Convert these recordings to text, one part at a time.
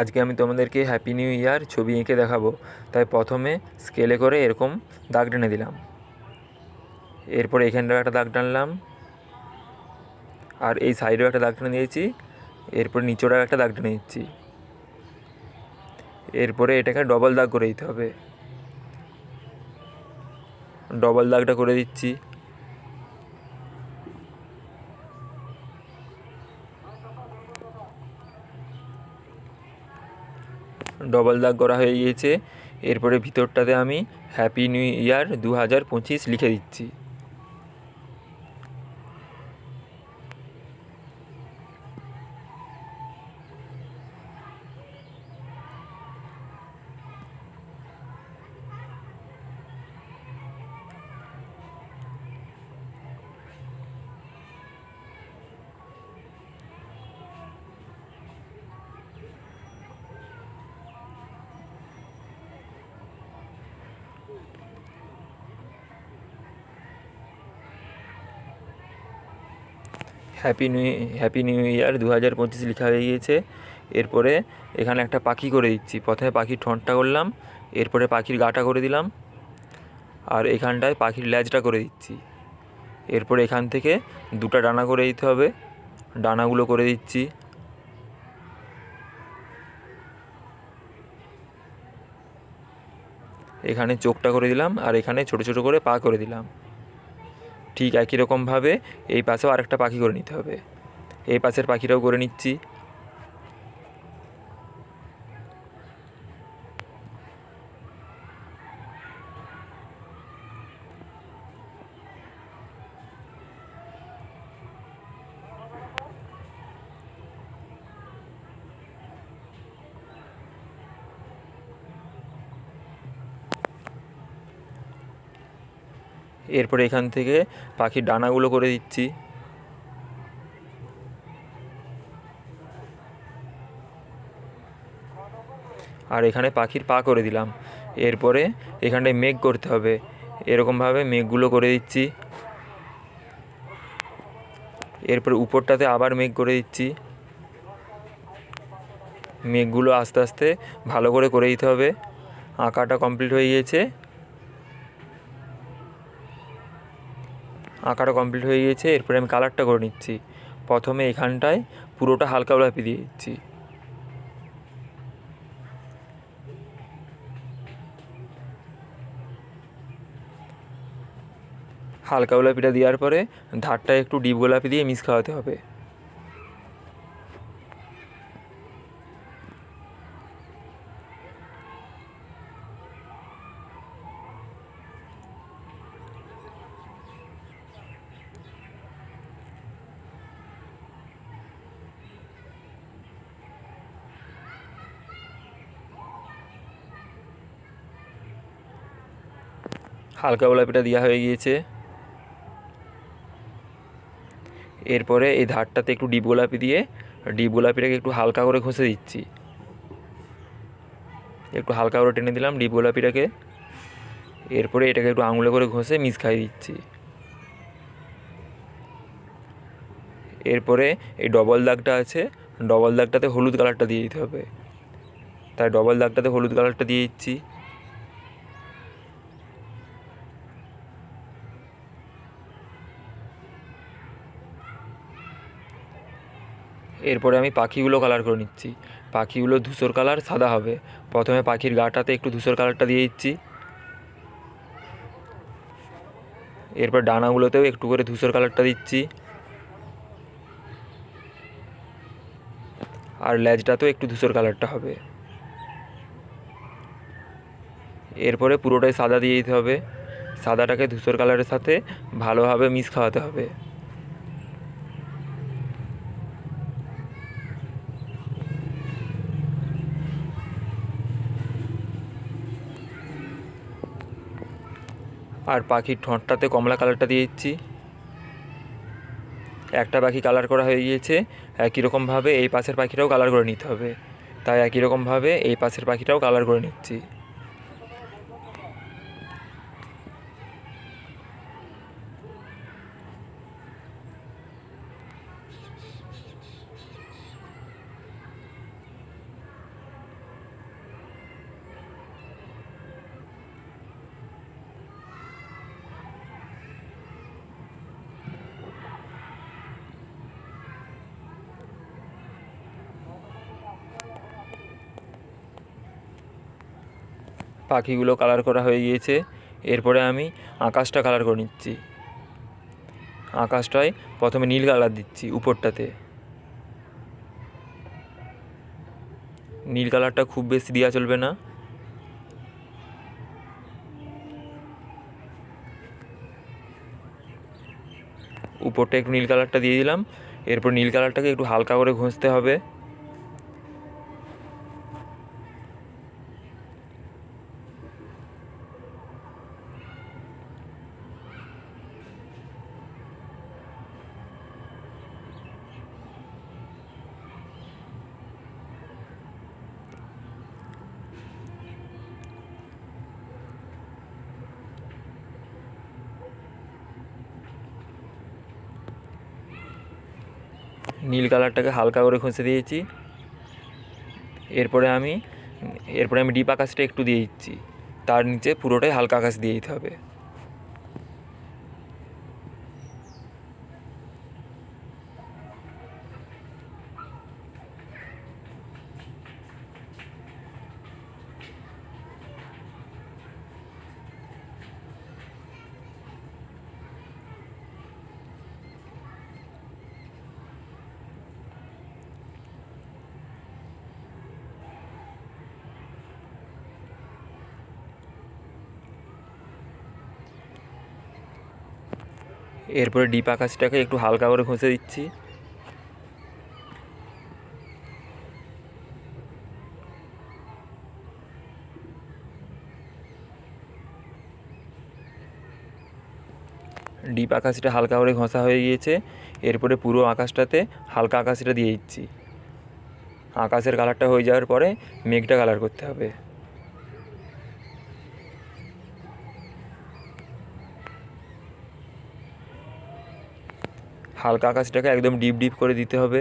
আজকে আমি তোমাদেরকে হ্যাপি নিউ ইয়ার ছবি এঁকে দেখাবো। তাই প্রথমে স্কেলে করে এরকম দাগ টেনে দিলাম, এরপরে এখানটাও একটা দাগ টানলাম, আর এই সাইডেও একটা দাগ টেনে দিয়েছি, এরপর নিচেটাও একটা দাগ টেনে দিচ্ছি। এরপরে এটাকে ডবল দাগ করে দিতে হবে, ডবল দাগটা করে দিচ্ছি। ডবল দাগ করা হয়ে গিয়েছে। এরপরে ভিতরটাতে আমি হ্যাপি নিউ ইয়ার 2025 লিখে দিচ্ছি। হ্যাপি নিউ ইয়ার 2025 লেখা হয়ে গিয়েছে। এরপরে এখানে একটা পাখি করে দিচ্ছি। প্রথমে পাখির ঠোঁটটা করলাম, এরপরে পাখির গাটা করে দিলাম, আর এখানটায় পাখির লেজটা করে দিচ্ছি। এরপরে এখান থেকে দুটো ডানা করে দিতে হবে, ডানাগুলো করে দিচ্ছি। এখানে চোখটা করে দিলাম, আর এখানে ছোট ছোট করে পা করে দিলাম। ঠিক একই রকমভাবে এই পাশেও আরেকটা পাখি করে নিতে হবে। এই পাশের পাখিটাও করে নিচ্ছি। এরপরে এখান থেকে পাখির ডানাগুলো করে দিচ্ছি। আর এখানে পাখির পা করে দিলাম। এরপরে এখানটায় মেঘ করতে হবে, এরকমভাবে মেঘগুলো করে দিচ্ছি। এরপর উপরটাতে আবার মেঘ করে দিচ্ছি। মেঘগুলো আস্তে আস্তে ভালো করে দিতে হবে। আঁকাটা কমপ্লিট হয়ে গিয়েছে। এরপরে আমি কালারটা করে নিচ্ছি। প্রথমে এখানটায় পুরোটা হালকা গোলাপি দিয়ে দিচ্ছি। হালকা গোলাপিটা দেওয়ার পরে ধারটা একটু ডিপ গোলাপি দিয়ে মিক্স খাওয়াতে হবে। হালকা গোলাপিটা দেওয়া হয়ে গিয়েছে। এরপরে এই ধারটাতে একটু ডিপ গোলাপি দিয়ে ডিপ গোলাপিটাকে একটু হালকা করে ঘষে দিচ্ছি। একটু হালকা করে টেনে দিলাম ডিপ গোলাপিটাকে। এরপরে এটাকে একটু আঙুলে করে ঘষে মিক্স খাইয়ে দিচ্ছি। এরপরে এই ডবল দাগটা আছে, ডবল দাগটাতে হলুদ কালারটা দিয়ে দিতে হবে। তাই ডবল দাগটাতে হলুদ কালারটা দিয়ে দিচ্ছি। এরপরে আমি পাখিগুলো কালার করে নিচ্ছি। পাখিগুলো ধূসর কালার সাদা হবে। প্রথমে পাখির গাটাতে একটু ধূসর কালারটা দিয়ে দিচ্ছি। এরপর ডানাগুলোতেও একটু করে ধূসর কালারটা দিচ্ছি, আর লেজটাতেও একটু ধূসর কালারটা হবে। এরপরে পুরোটাই সাদা দিয়ে দিতে হবে। সাদাটাকে ধূসর কালারের সাথে ভালোভাবে মিক্স খাওয়াতে হবে। আর পাখির ঠোঁটটাতে কমলা কালারটা দিয়ে দিচ্ছি। একটা পাখি কালার করা হয়ে গিয়েছে। একই রকমভাবে এই পাশের পাখিটাও কালার করে নিতে হবে। তাই একই রকমভাবে এই পাশের পাখিটাও কালার করে নিচ্ছি। পাখিগুলো কালার করা হয়ে গিয়েছে। এরপরে আমি আকাশটা কালার করে নিচ্ছি। আকাশটায় প্রথমে নীল কালার দিচ্ছি উপরটাতে। নীল কালারটা খুব বেশি দেওয়া চলবে না। উপরটা একটু নীল কালারটা দিয়ে দিলাম। এরপর নীল কালারটাকে একটু হালকা করে ঘষতে হবে। নীল কালারটাকে হালকা করে ঘষে দিয়েছি। এরপরে আমি ডিপ আকাশটা একটু দিয়ে দিচ্ছি। তার নিচে পুরোটাই হালকা আকাশ দিয়ে দিতে হবে। এরপরে ডিপ আকাশটাকে একটু হালকা করে ঘষে দিচ্ছি। ডিপ আকাশটা হালকা করে ঘষা হয়ে গিয়েছে। এরপরে পুরো আকাশটাতে হালকা আকাশটা দিয়ে দিচ্ছি। আকাশের কালারটা হয়ে যাওয়ার পরে মেঘটা কালার করতে হবে। হালকা আকাশটাকে একদম ডিপ ডিপ করে দিতে হবে।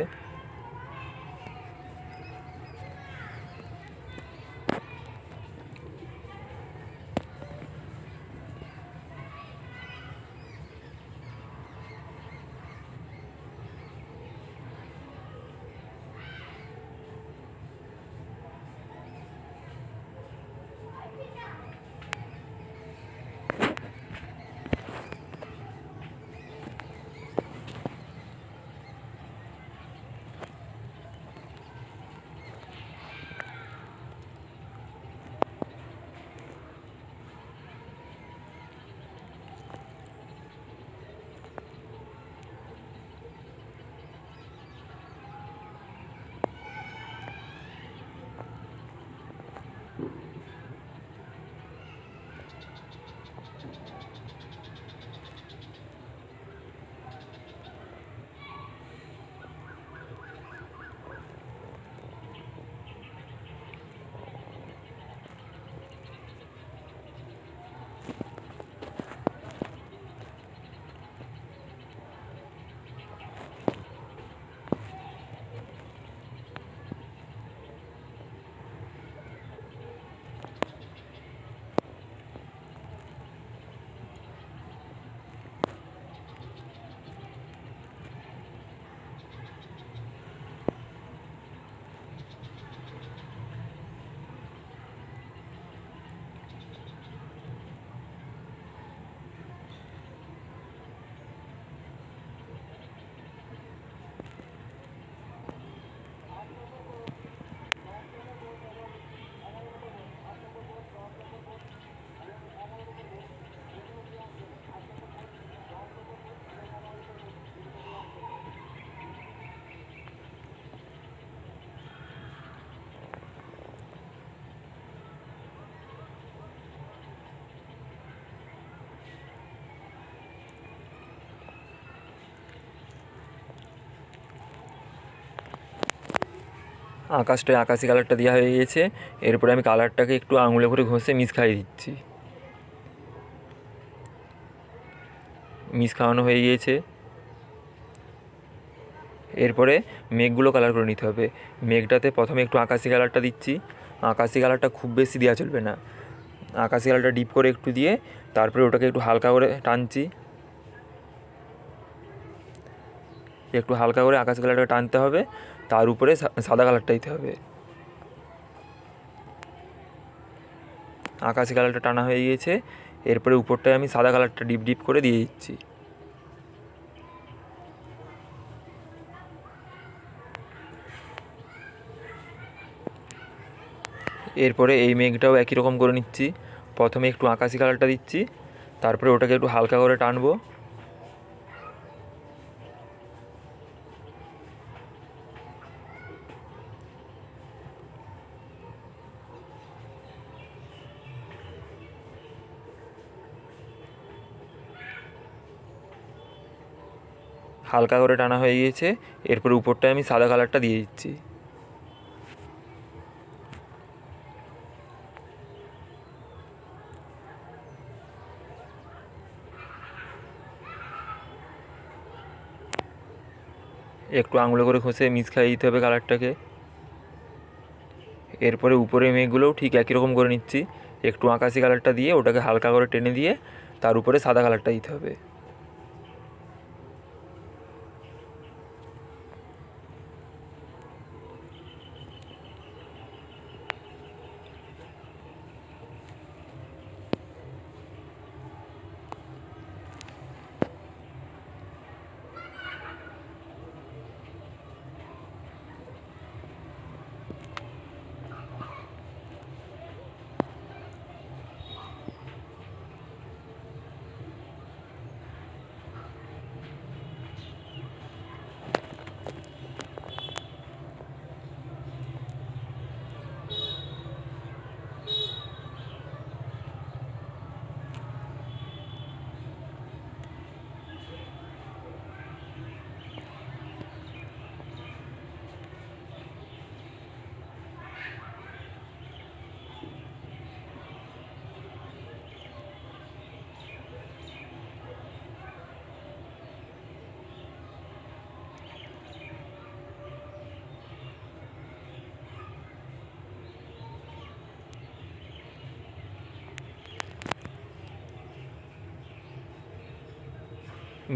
আকাশটায় আকাশি কালারটা দেওয়া হয়ে গিয়েছে। এরপরে আমি কালারটাকে একটু আঙুলে করে ঘষে মিক্স খাইয়ে দিচ্ছি। মিক্স খাওয়ানো হয়ে গিয়েছে। এরপরে মেঘগুলো কালার করে নিতে হবে। মেঘটাতে প্রথমে একটু আকাশি কালারটা দিচ্ছি। আকাশি কালারটা খুব বেশি দেওয়া চলবে না। আকাশি কালারটা ডিপ করে একটু দিয়ে তারপরে ওটাকে একটু হালকা করে টানছি। একটু হালকা করে আকাশি কালারটা টানতে হবে। তার উপরে সাদা কালারটা দিতে হবে। আকাশি কালারটা টানা হয়ে গিয়েছে। এরপরে উপরটায় আমি সাদা কালারটা ডিপ ডিপ করে দিয়ে দিচ্ছি। এরপরে এই মেঘটাও একই রকম করে নিচ্ছি। প্রথমে একটু আকাশি কালারটা দিচ্ছি, তারপরে ওটাকে একটু হালকা করে টানবো। হালকা করে টানা হয়ে গিয়েছে। এরপরে উপরটায় আমি সাদা কালারটা দিয়ে দিচ্ছি। একটু আঙুলে করে ঘষে মিক্স খাইয়ে দিতে হবে কালারটাকে। এরপরে উপরে মেঘগুলোও ঠিক একই রকম করে নিচ্ছি। একটু আকাশি কালারটা দিয়ে ওটাকে হালকা করে টেনে দিয়ে তার উপরে সাদা কালারটা দিতে হবে।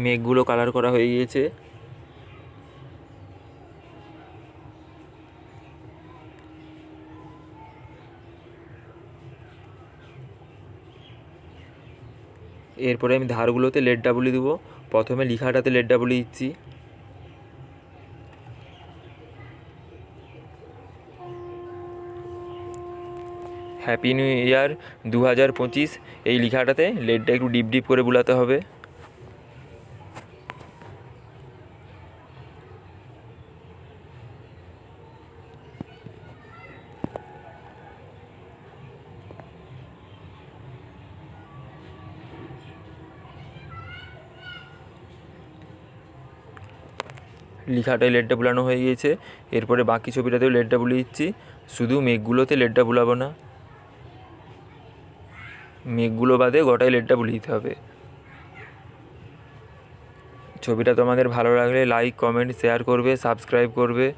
মেঘগুলো কালার করা হয়ে গিয়েছে। এরপরে আমি ধারগুলোতে লেড ডাবলি দেবো। প্রথমে লেখাটাতে লেড ডাবলি দিচ্ছি। হ্যাপি নিউ ইয়ার 2025 এই লেখাটাতে লেডটা একটু ডিপ ডিপ করে বুলাতে হবে। লেখাটায় লেডটা বুলানো হয়ে গিয়েছে। এরপরে বাকি ছবিটাতেও লেডটা বুলিয়ে দিচ্ছি। শুধু মেঘগুলোতে লেডটা বুলাবো না, মেঘগুলো বাদে গোটায় লেডটা বুলিয়ে দিতে হবে। ছবিটা তোমাদের ভালো লাগলে লাইক, কমেন্ট, শেয়ার করবে, সাবস্ক্রাইব করবে।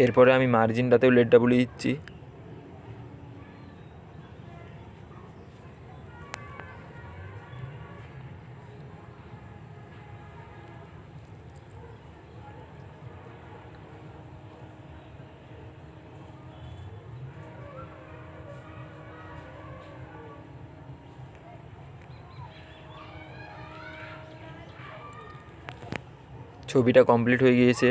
এরপরে আমি মার্জিনটাতেও লেডটা বুলিয়ে দিচ্ছি। ছবিটা কমপ্লিট হয়ে গিয়েছে।